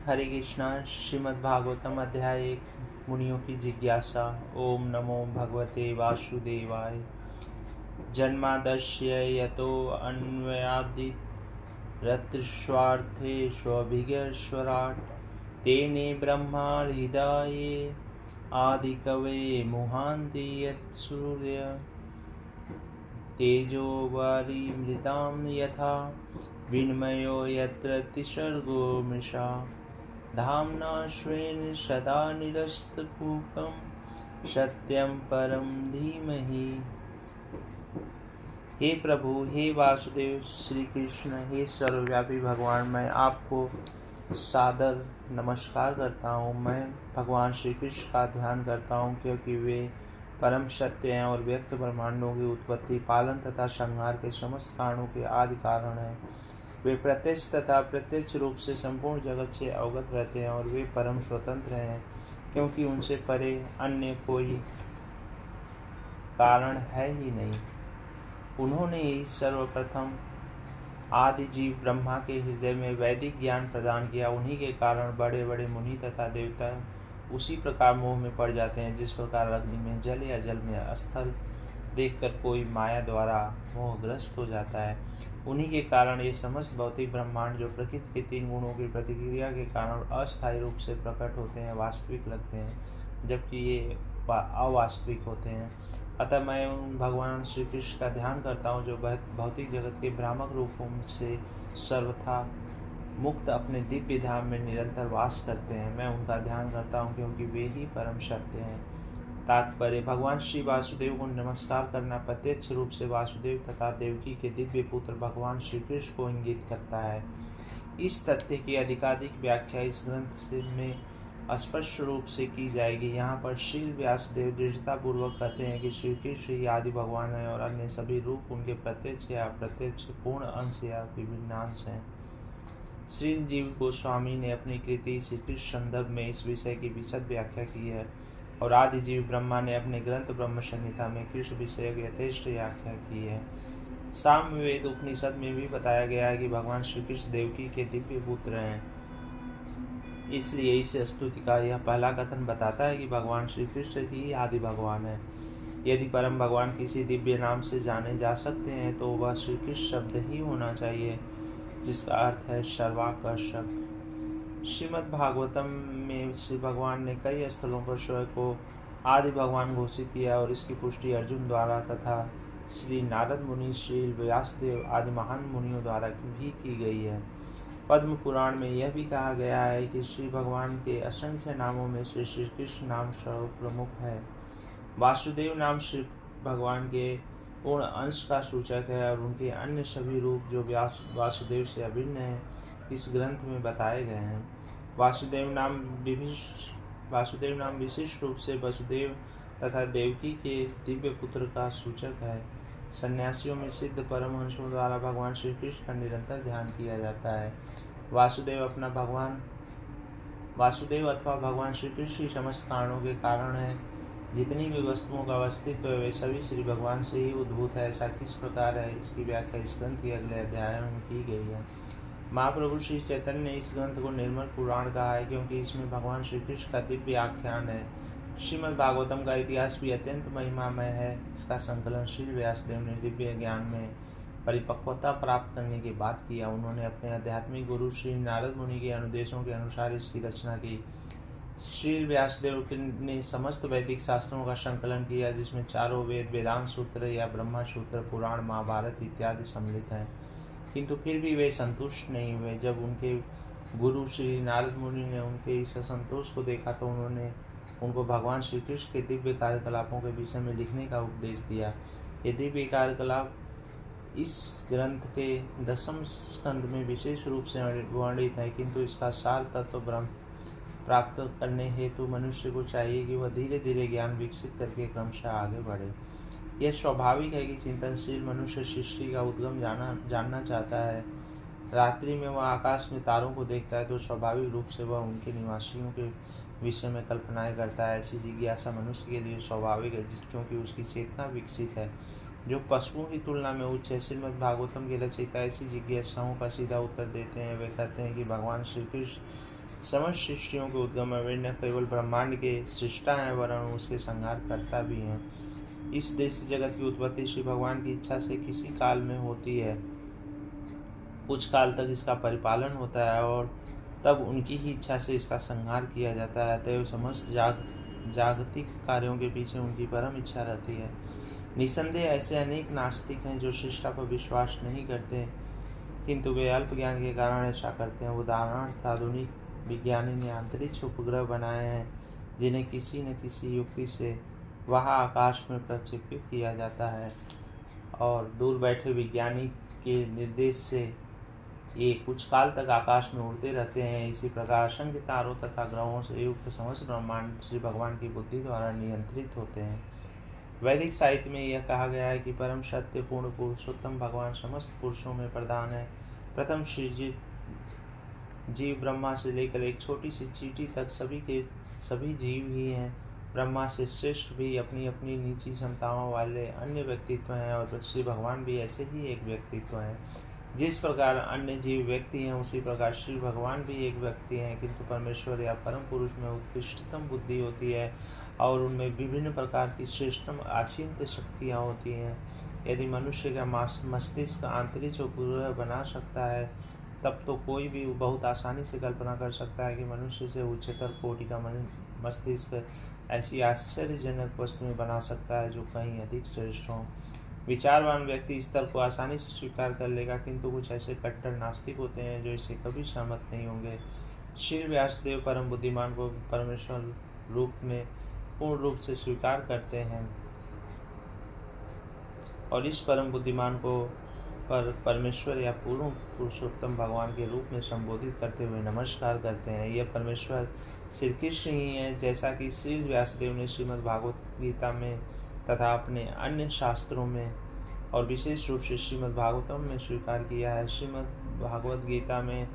हरे कृष्णा। श्रीमद् भागवतम अध्याय 1 मुनियों की जिज्ञासा। ओम नमो भगवते वासुदेवाय। जन्मादस्य यतो अन्वयादितरतस्वार्थे स्वभिगस्वराट् तेने ब्रह्माहृदये आदिकवये मुहान्ति यत्सूर्य तेजो वारिमृतां यथा विनिमयो यत्र तिसर्गो मृषा धाम्ना स्वेन सदा निरस्तकुहकं सत्यं परं धीमहि। हे प्रभु, हे वासुदेव श्री कृष्ण, हे सर्वव्यापी भगवान, मैं आपको सादर नमस्कार करता हूँ। मैं भगवान श्री कृष्ण का ध्यान करता हूँ क्योंकि वे परम सत्य हैं और व्यक्त ब्रह्मांडों की उत्पत्ति, पालन तथा संहार के समस्त कारणों के आदि कारण हैं। वे प्रत्यक्ष तथा प्रत्यक्ष रूप से संपूर्ण जगत से अवगत रहते हैं और वे परम स्वतंत्र हैं क्योंकि उनसे परे अन्य कोई कारण है ही नहीं। उन्होंने ही सर्वप्रथम आदि जीव ब्रह्मा के हृदय में वैदिक ज्ञान प्रदान किया। उन्हीं के कारण बड़े बड़े मुनि तथा देवता उसी प्रकार मोह में पड़ जाते हैं जिस प्रकार अग्नि में जल या जल में स्थल देखकर कोई माया द्वारा मोहग्रस्त हो जाता है। उन्हीं के कारण ये समस्त भौतिक ब्रह्मांड जो प्रकृति के 3 गुणों की प्रतिक्रिया के कारण अस्थायी रूप से प्रकट होते हैं वास्तविक लगते हैं, जबकि ये अवास्तविक होते हैं। अतः मैं उन भगवान श्री कृष्ण का ध्यान करता हूँ जो भौतिक जगत के भ्रामक रूपों से सर्वथा मुक्त अपने दिव्य धाम में निरंतर वास करते हैं। मैं उनका ध्यान करता हूँ क्योंकि वे ही परम सत्य हैं। तात्पर्य: भगवान श्री वासुदेव को नमस्कार करना प्रत्यक्ष रूप से वासुदेव तथा देवकी के दिव्य पुत्र भगवान श्री कृष्ण को इंगित करता है। इस तथ्य की अधिकाधिक व्याख्या इस ग्रंथ में स्पष्ट रूप से की जाएगी। यहाँ पर श्री व्यासदेव दृढ़तापूर्वक कहते हैं कि श्री कृष्ण ही आदि भगवान है और अन्य सभी रूप उनके प्रत्यक्ष या अप्रत्यक्ष पूर्ण अंश या विभिन्न अंश हैं। श्री जीव गोस्वामी ने अपनी कृति श्री कृष्ण संदर्भ में इस विषय की विशद व्याख्या की है और आदि जीव ब्रह्मा ने अपने ग्रंथ ब्रह्म संहिता में कृष्ण विषय यथेष्ट व्याख्या की है। सामवेद उपनिषद में भी बताया गया है कि भगवान श्री कृष्ण देवकी के दिव्य पुत्र हैं। इसलिए इस स्तुति का यह पहला कथन बताता है कि भगवान श्री कृष्ण ही आदि भगवान है। यदि परम भगवान किसी दिव्य नाम से जाने जा सकते हैं तो वह श्री कृष्ण शब्द ही होना चाहिए, जिसका अर्थ है सर्वाकर्षक। श्रीमद् भागवतम में श्री भगवान ने कई स्थलों पर स्वयं को आदि भगवान घोषित किया और इसकी पुष्टि अर्जुन द्वारा तथा श्री नारद मुनि, श्री व्यासदेव आदि महान मुनियों द्वारा भी की गई है। पद्म पुराण में यह भी कहा गया है कि श्री भगवान के असंख्य नामों में श्री श्री कृष्ण नाम सर्वप्रमुख है। वासुदेव नाम श्री भगवान के पूर्ण अंश का सूचक है और उनके अन्य सभी रूप जो वासुदेव से अभिन्न हैं इस ग्रंथ में बताए गए हैं। वासुदेव नाम विशिष्ट रूप से वसुदेव तथा देवकी के दिव्य पुत्र का सूचक है। सन्यासियों में सिद्ध परमहंसों द्वारा भगवान श्री कृष्ण का निरंतर ध्यान किया जाता है। वासुदेव अथवा भगवान श्री कृष्ण समस्त कारणों के कारण है। जितनी भी वस्तुओं का अस्तित्व है वे सभी श्री भगवान से ही उद्भूत है। ऐसा किस प्रकार है, इसकी व्याख्या इस ग्रंथ के अगले अध्याय में की गई है। महाप्रभु श्री चैतन्य ने इस ग्रंथ को निर्मल पुराण कहा है क्योंकि इसमें भगवान श्री कृष्ण का दिव्य आख्यान है। श्रीमद् भागवतम का इतिहास भी अत्यंत महिमामय है। इसका संकलन श्री व्यासदेव ने दिव्य ज्ञान में परिपक्वता प्राप्त करने के बाद किया। उन्होंने अपने आध्यात्मिक गुरु श्री नारद मुनि के अनुदेशों के अनुसार इसकी रचना की। श्री व्यासदेव ने समस्त वैदिक शास्त्रों का संकलन किया, जिसमें चारों वेद, वेदांत सूत्र या ब्रह्मा सूत्र, पुराण, महाभारत इत्यादि सम्मिलित हैं। किंतु फिर भी वे संतुष्ट नहीं हुए। जब उनके गुरु श्री नारद मुनि ने उनके इस असंतोष को देखा तो उन्होंने उनको भगवान श्री कृष्ण के दिव्य कार्यकलापों के विषय में लिखने का उपदेश दिया। ये दिव्य कार्यकलाप इस ग्रंथ के 10वें स्कंद में विशेष रूप से वर्णित है, किंतु इसका सार तत्व ब्रह्म प्राप्त करने हेतु मनुष्य को चाहिए कि वह धीरे धीरे ज्ञान विकसित करके क्रमशः आगे बढ़े। यह स्वाभाविक है कि चिंतनशील मनुष्य सृष्टि का उद्गम जानना चाहता है। रात्रि में वह आकाश में तारों को देखता है तो स्वाभाविक रूप से वह उनके निवासियों के विषय में कल्पनाएं करता है। ऐसी जिज्ञासा मनुष्य के लिए स्वाभाविक है क्योंकि उसकी चेतना विकसित है, जो पशुओं की तुलना में उच्च है। श्रीमद् भागवतम के रचयिता ऐसी जिज्ञासाओं का सीधा उत्तर देते हैं। वे कहते हैं कि भगवान श्री कृष्ण समस्त सृष्टियों के उद्गम में न केवल ब्रह्मांड के सृष्टा हैं वरन उसके संहार करता भी हैं। इस दृश्य जगत की उत्पत्ति श्री भगवान की इच्छा से किसी काल में होती है, कुछ काल तक इसका परिपालन होता है और तब उनकी ही इच्छा से इसका संहार किया जाता है। अतएव समस्त जागतिक कार्यों के पीछे उनकी परम इच्छा रहती है। निसंदेह ऐसे अनेक नास्तिक हैं जो सृष्टा पर विश्वास नहीं करते, किंतु वे अल्प ज्ञान के कारण ऐसा करते हैं। उदाहरणार्थ आधुनिक विज्ञानी ने अंतरिक्ष उपग्रह बनाए हैं जिन्हें किसी न किसी युक्ति से वहाँ आकाश में प्रक्षेपित किया जाता है और दूर बैठे विज्ञानी के निर्देश से ये कुछ काल तक आकाश में उड़ते रहते हैं। इसी प्रकार असंख्य तारों तथा ग्रहों से युक्त समस्त ब्रह्मांड श्री भगवान की बुद्धि द्वारा नियंत्रित होते हैं। वैदिक साहित्य में यह कहा गया है कि परम सत्य पूर्ण पुरुषोत्तम भगवान समस्त पुरुषों में प्रधान है। प्रथम सृजित जीव ब्रह्मा से लेकर एक छोटी सी चींटी तक सभी जीव ही हैं। ब्रह्मा से श्रेष्ठ भी अपनी अपनी निजी क्षमताओं वाले अन्य व्यक्तित्व हैं और श्री भगवान भी ऐसे ही एक व्यक्तित्व हैं। जिस प्रकार अन्य जीव व्यक्ति हैं उसी प्रकार श्री भगवान भी एक व्यक्ति हैं, किंतु परमेश्वर या परम पुरुष में उत्कृष्टतम बुद्धि होती है और उनमें विभिन्न प्रकार की श्रेष्ठतम अचिंत्य शक्तियाँ होती हैं। यदि मनुष्य का मस्तिष्क आंतरिक उपग्रह बना सकता है तब तो कोई भी बहुत आसानी से कल्पना कर सकता है कि मनुष्य से उच्चतर कोटि का मस्तिष्क ऐसी आश्चर्यजनक वस्तुएं बना सकता है जो कहीं अधिक श्रेष्ठ हों। विचारवान व्यक्ति इस तर्क को आसानी से स्वीकार कर लेगा, किंतु कुछ ऐसे कट्टर नास्तिक होते हैं जो इससे कभी सहमत नहीं होंगे। श्री व्यासदेव परम बुद्धिमान को परमेश्वर रूप में पूर्ण रूप से स्वीकार करते हैं और इस परम बुद्धिमान को परमेश्वर या पूर्ण पुरुषोत्तम भगवान के रूप में संबोधित करते हुए नमस्कार करते हैं। यह परमेश्वर श्री कृष्ण ही है, जैसा कि श्री व्यासदेव ने श्रीमद् भागवत गीता में तथा अपने अन्य शास्त्रों में और विशेष रूप से श्रीमद् भागवतम में स्वीकार किया है। श्रीमद् भागवत गीता में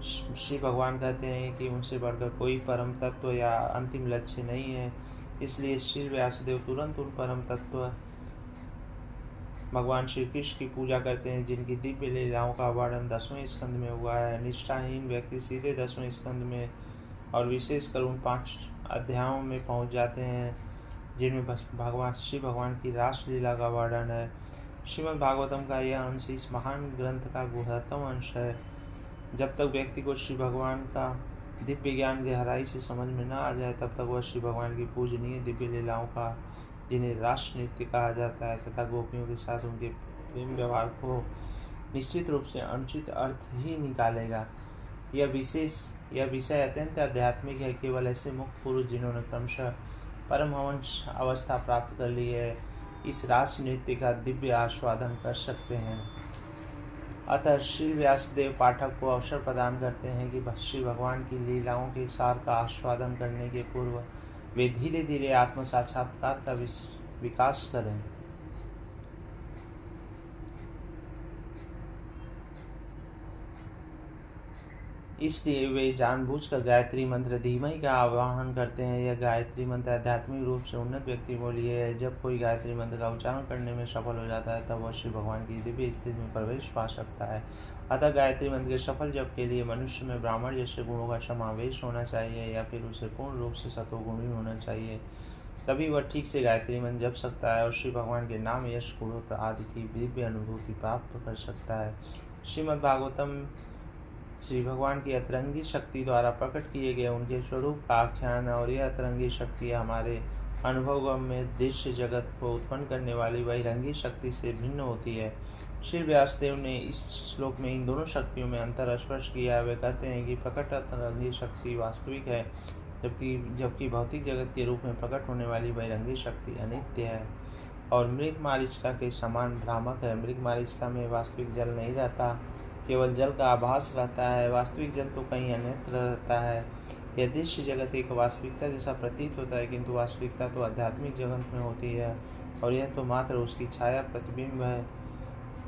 श्री भगवान कहते हैं कि उनसे बढ़कर कोई परम तत्व या अंतिम लक्ष्य नहीं है। इसलिए श्री व्यासदेव तुरंत उन परम तत्व भगवान श्री कृष्ण की पूजा करते हैं जिनकी दिव्य लीलाओं का वर्णन 10वें स्कंद में हुआ है। निष्ठाहीन व्यक्ति सीधे 10वें स्कंद में और विशेषकर उन 5 अध्यायों में पहुंच जाते हैं जिनमें भगवान श्री भगवान की रासलीला का वर्णन है। श्रीमद् भागवतम का यह अंश इस महान ग्रंथ का गुह्यतम अंश है। जब तक व्यक्ति को श्री भगवान का दिव्य ज्ञान गहराई से समझ में न आ जाए तब तक वह श्री भगवान की पूजनीय दिव्य लीलाओं का, जिन्हें रास नृत्य कहा जाता है, तथा गोपियों के साथ उनके प्रेम व्यवहार को निश्चित रूप से अनुचित अर्थ ही निकालेगा। यह विषय अत्यंत आध्यात्मिक है। केवल ऐसे मुक्त पुरुष जिन्होंने क्रमशः परमहंस अवस्था प्राप्त कर ली है इस रास नृत्य का दिव्य आस्वादन कर सकते हैं। अतः श्री व्यासदेव पाठक को अवसर प्रदान करते हैं कि श्री भगवान की लीलाओं के सार का आस्वादन करने के पूर्व वे धीरे धीरे आत्म साक्षात्कार का विकास करें। इसलिए वे जानबूझकर गायत्री मंत्र धीमहि का आवाहन करते हैं। यह गायत्री मंत्र आध्यात्मिक रूप से उन्नत व्यक्ति को लिए है। जब कोई गायत्री मंत्र का उच्चारण करने में सफल हो जाता है तब वह श्री भगवान की दिव्य स्थिति में प्रवेश पा सकता है। अतः गायत्री मंत्र के सफल जप के लिए मनुष्य में ब्राह्मण जैसे गुणों का समावेश होना चाहिए या फिर उसे पूर्ण रूप से सतोगुणी होना चाहिए, तभी वह ठीक से गायत्री मंत्र जप सकता है और श्री भगवान के नाम यश गुणों आदि की दिव्य अनुभूति प्राप्त कर सकता है। श्रीमद् भागवतम श्री भगवान की अतरंगी शक्ति द्वारा प्रकट किए गए उनके स्वरूप का आख्यान और यह अतरंगी शक्ति हमारे अनुभव में दृश्य जगत को उत्पन्न करने वाली बहिरंगी शक्ति से भिन्न होती है। श्री व्यासदेव ने इस श्लोक में इन दोनों शक्तियों में अंतर स्पष्ट किया। वे कहते हैं कि प्रकट अतरंगी शक्ति वास्तविक है, जबकि भौतिक जगत के रूप में प्रकट होने वाली बहिरंगी शक्ति अनित्य है और मृग मारीचिका के समान भ्रामक है। मृग मारीचिका में वास्तविक जल नहीं रहता, केवल जल का आभास रहता है। वास्तविक जल तो कहीं अन्यत्र रहता है। यह दृश्य जगत एक वास्तविकता जैसा प्रतीत होता है, किंतु वास्तविकता तो आध्यात्मिक जगत में होती है और यह तो मात्र उसकी छाया प्रतिबिंब है।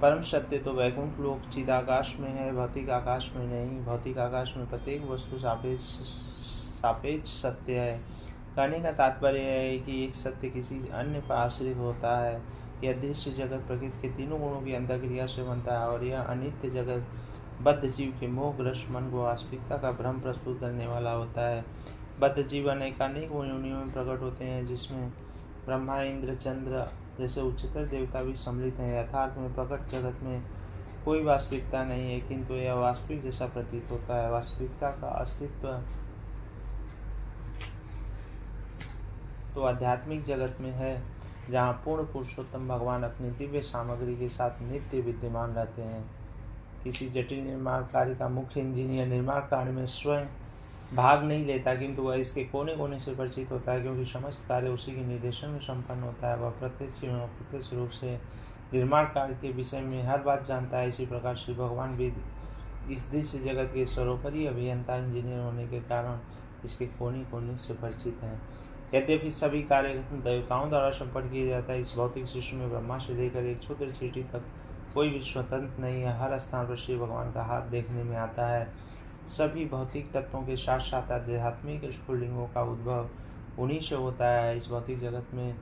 परम सत्य तो वैकुंठ लोक चिदाकाश में है, भौतिक आकाश में नहीं। भौतिक आकाश में प्रत्येक वस्तु सापेक्ष सत्य है। कहने का तात्पर्य है कि एक सत्य किसी अन्य पर आश्रित होता है। यह दृश्य जगत प्रकृति के तीनों गुणों की अंतर्क्रिया से बनता है और यह अनित्य जगत बद्ध जीव के मोहग्रस्त मन को वास्तविकता का भ्रम प्रस्तुत करने वाला होता है। बद्ध जीव अनेकानेक योनियों में प्रकट होते हैं, जिसमें ब्रह्मा, इंद्र, चंद्र जैसे उच्चतर देवता भी सम्मिलित हैं। यथार्थ में प्रकट जगत में कोई वास्तविकता नहीं है, किंतु यह वास्तविक जैसा प्रतीत होता है। वास्तविकता का अस्तित्व तो आध्यात्मिक जगत में है, जहाँ पूर्ण पुरुषोत्तम भगवान अपनी दिव्य सामग्री के साथ नित्य विद्यमान रहते हैं। किसी जटिल निर्माण कार्य का मुख्य इंजीनियर निर्माण कार्य में स्वयं भाग नहीं लेता, किंतु वह इसके कोने कोने से परिचित होता है, क्योंकि समस्त कार्य उसी के निर्देशन में संपन्न होता है। वह प्रत्यक्ष एवं अप्रत्यक्ष रूप से निर्माण कार्य के विषय में हर बात जानता है। इसी प्रकार श्री भगवान भी इस दृश्य जगत के सर्वोपरि अभियंता इंजीनियर होने के कारण इसके कोने कोने से परिचित हैं। यद्यपि सभी कार्य देवताओं द्वारा संपन्न किया जाता है, इस भौतिक सृष्टि में ब्रह्मा से लेकर एक क्षुद्र चींटी तक कोई भी स्वतंत्र नहीं है। हर स्थान पर श्री भगवान का हाथ देखने में आता है। सभी भौतिक तत्वों के साथ साथ आध्यात्मिक स्फुलिंगों का उद्भव उन्हीं से होता है। इस भौतिक जगत में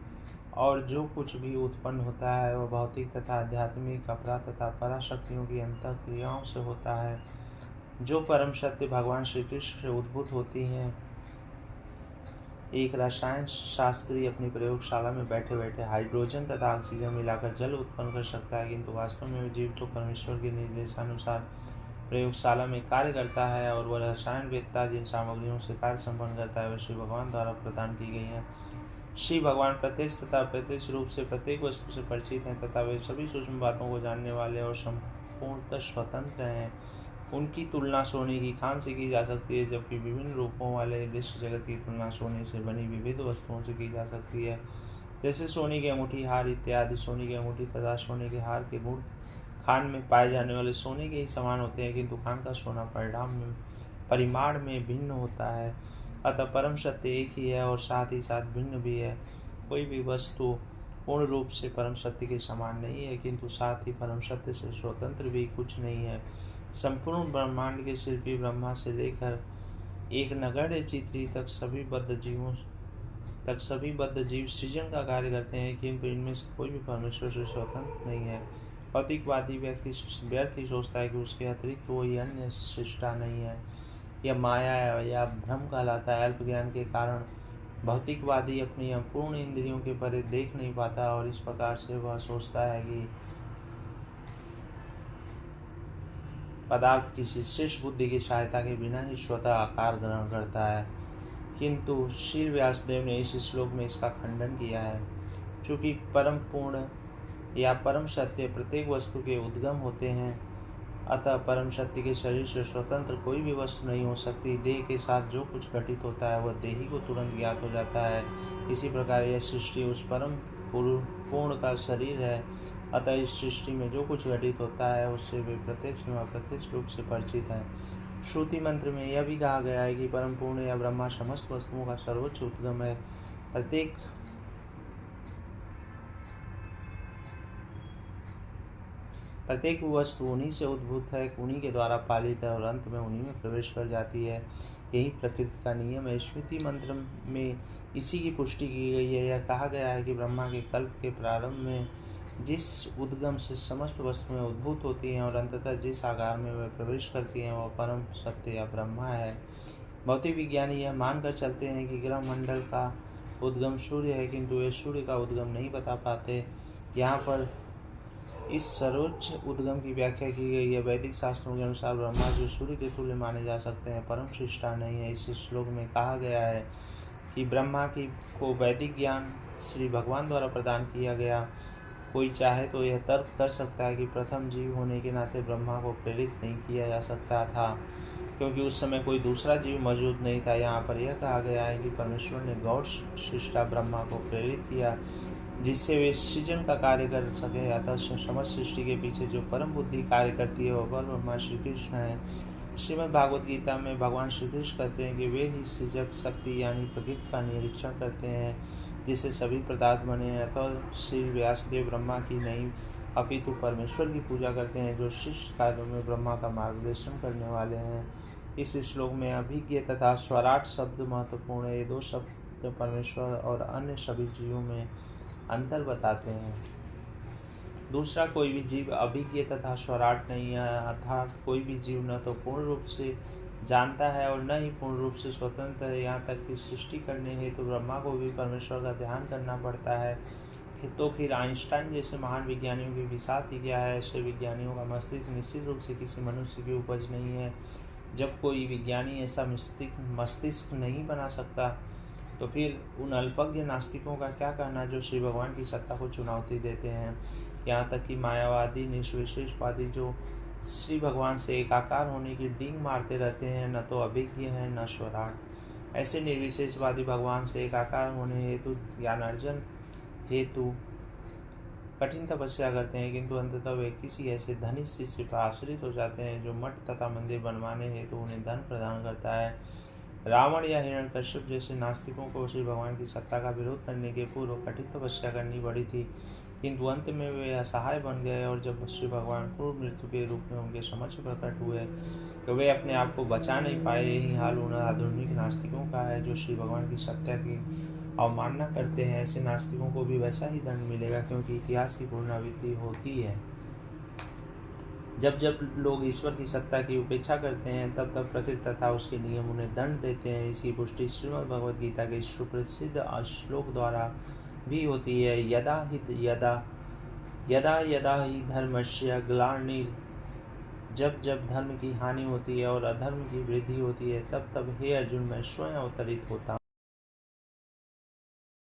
और जो कुछ भी उत्पन्न होता है वह भौतिक तथा आध्यात्मिक अपरा तथा पराशक्तियों की अंतःक्रियाओं से होता है, जो परम सत्य भगवान श्री कृष्ण से उद्भूत होती हैं। एक रसायन शास्त्री अपनी प्रयोगशाला में बैठे बैठे हाइड्रोजन तथा ऑक्सीजन मिलाकर जल उत्पन्न कर सकता है, किंतु वास्तव में जीव तो परमेश्वर के निर्देशानुसार प्रयोगशाला में कार्य करता है, और वह रसायन वेदता जिन सामग्रियों से कार्य संपन्न करता है वह श्री भगवान द्वारा प्रदान की गई है। श्री भगवान प्रत्यक्ष तथा अप्रत्यक्ष रूप से प्रत्येक वस्तु से परिचित हैं तथा वे सभी सूक्ष्म बातों को जानने वाले और संपूर्णतः स्वतंत्र हैं। उनकी तुलना सोने की खान से की जा सकती है, जबकि विभिन्न रूपों वाले दृश्य जगत की तुलना सोने से बनी विविध वस्तुओं से की जा सकती है, जैसे सोने की अंगूठी, हार इत्यादि। सोने की अंगूठी तथा सोने के हार के गुण खान में पाए जाने वाले सोने के ही समान होते हैं, किंतु खान का सोना परिमाण में भिन्न होता है। अतः परम सत्य एक ही है और साथ ही साथ भिन्न भी है। कोई भी वस्तु पूर्ण रूप से परम सत्य के समान नहीं है, किंतु साथ ही परम सत्य से स्वतंत्र भी कुछ नहीं है। संपूर्ण ब्रह्मांड के शिल्पी ब्रह्मा से लेकर एक नगण्य चित्री तक सभी बद्ध जीव सृजन का कार्य करते हैं, किंतु इनमें से कोई भी परमेश्वर से स्वतंत्र नहीं है। भौतिकवादी व्यक्ति व्यर्थ ही सोचता है कि उसके अतिरिक्त कोई अन्य सृष्टा नहीं है। यह माया या भ्रम कहलाता है। अल्प ज्ञान के कारण भौतिकवादी अपनी अपूर्ण इंद्रियों के परे देख नहीं पाता, और इस प्रकार से वह सोचता है कि पदार्थ किसी श्रेष्ठ बुद्धि की सहायता के बिना ही स्वतः आकार ग्रहण करता है। किंतु श्री व्यासदेव ने इस श्लोक में इसका खंडन किया है। चूँकि परम पूर्ण या परम सत्य प्रत्येक वस्तु के उद्गम होते हैं, अतः परम सत्य के शरीर से स्वतंत्र कोई भी वस्तु नहीं हो सकती। देह के साथ जो कुछ घटित होता है वह देही को तुरंत ज्ञात हो जाता है। इसी प्रकार यह सृष्टि उस परम पूर्ण का शरीर है, अतः इस सृष्टि में जो कुछ घटित होता है उससे वे प्रत्यक्ष एवं अप्रत्यक्ष रूप से परिचित हैं। श्रुति मंत्र में यह भी कहा गया है कि परम पूर्ण या ब्रह्मा समस्त वस्तुओं का सर्वोच्च उद्गम है। प्रत्येक वस्तु उन्हीं से उद्भूत है, उन्हीं के द्वारा पालित है और अंत में उन्हीं में प्रवेश कर जाती है। यही प्रकृति का नियम है। स्मृति मंत्र में इसी की पुष्टि की गई है। यह कहा गया है कि ब्रह्मा के कल्प के प्रारंभ में जिस उद्गम से समस्त वस्तुएं उद्भूत होती हैं और अंततः जिस आकार में वह प्रवेश करती हैं वह परम सत्य या ब्रह्मा है। भौतिक विज्ञानी यह मानकर चलते हैं कि ग्रह मंडल का उद्गम सूर्य है, किंतु वे सूर्य का उद्गम नहीं बता पाते। यहाँ पर इस सर्वोच्च उद्गम की व्याख्या की गई है। वैदिक शास्त्रों के अनुसार ब्रह्मा जो सूर्य के तुल्य माने जा सकते हैं, परम सृष्टा नहीं है। इस श्लोक में कहा गया है कि ब्रह्मा को वैदिक ज्ञान श्री भगवान द्वारा प्रदान किया गया। कोई चाहे तो यह तर्क कर सकता है कि प्रथम जीव होने के नाते ब्रह्मा को प्रेरित नहीं किया जा सकता था, क्योंकि उस समय कोई दूसरा जीव मौजूद नहीं था। यहाँ पर यह कहा गया है कि परमेश्वर ने गौड़ सृष्टा ब्रह्मा को प्रेरित किया, जिससे वे सृजन का कार्य कर सके। अतः समस्त सृष्टि के पीछे जो परम बुद्धि कार्य करती है वह ब्रह्मा श्री कृष्ण है। श्रीमद् भागवत गीता में भगवान श्री कृष्ण कहते हैं कि वे ही सृजक शक्ति यानी प्रकृति का निरीक्षण करते हैं, जिससे सभी पदार्थ बने हैं। अतः श्री व्यासदेव ब्रह्मा की नहीं अपितु परमेश्वर की पूजा करते हैं, जो शिष्ट कार्यों में ब्रह्मा का मार्गदर्शन करने वाले हैं। इस श्लोक में अभिज्ञ तथा स्वराट शब्द महत्वपूर्ण है। ये दो शब्द परमेश्वर और अन्य सभी जीवों में अंतर बताते हैं। दूसरा, कोई भी जीव अभिज्ञ तथा स्वराट नहीं है, अर्थात कोई भी जीव न तो पूर्ण रूप से जानता है और न ही पूर्ण रूप से स्वतंत्र है। यहाँ तक कि सृष्टि करने हेतु तो ब्रह्मा को भी परमेश्वर का ध्यान करना पड़ता है। तो फिर आइंस्टाइन जैसे महान विज्ञानियों की भी साथ ही क्या है। ऐसे विज्ञानियों का मस्तिष्क निश्चित रूप से किसी मनुष्य की उपज नहीं है। जब कोई विज्ञानी ऐसा मस्तिष्क नहीं बना सकता, तो फिर उन अल्पज्ञ नास्तिकों का क्या कहना जो श्री भगवान की सत्ता को चुनौती देते हैं। यहाँ तक कि मायावादी निर्विशेषवादी जो श्री भगवान से एकाकार होने की डींग मारते रहते हैं, न तो अभिज्ञ हैं न स्वराट। ऐसे निर्विशेषवादी भगवान से एकाकार होने हेतु ज्ञानार्जन हेतु कठिन तपस्या करते हैं, किंतु अंततः वे किसी ऐसे धनी शिष्य पर आश्रित हो जाते हैं जो मठ तथा मंदिर बनवाने हेतु उन्हें धन प्रदान करता है। रावण या हिरण्यकश्यप जैसे नास्तिकों को श्री भगवान की सत्ता का विरोध करने के पूर्व कठिन तपस्या करनी पड़ी थी, किंतु अंत में वे असहाय बन गए और जब श्री भगवान क्रूर मृत्यु के रूप में उनके समक्ष प्रकट हुए तो वे अपने आप को बचा नहीं पाए। यही हाल उन आधुनिक नास्तिकों का है जो श्री भगवान की सत्ता की अवमानना करते हैं। ऐसे नास्तिकों को भी वैसा ही दंड मिलेगा, क्योंकि इतिहास की पुनरावृत्ति होती है। जब जब लोग ईश्वर की सत्ता की उपेक्षा करते हैं, तब तब प्रकृति तथा उसके नियम उन्हें दंड देते हैं। इसकी पुष्टि श्रीमद् भगवद गीता के सुप्रसिद्ध श्लोक द्वारा भी होती है। यदा यदा ही धर्मस्य ग्लानिर्, जब जब धर्म की हानि होती है और अधर्म की वृद्धि होती है, तब तब हे अर्जुन मैं स्वयं अवतरित होता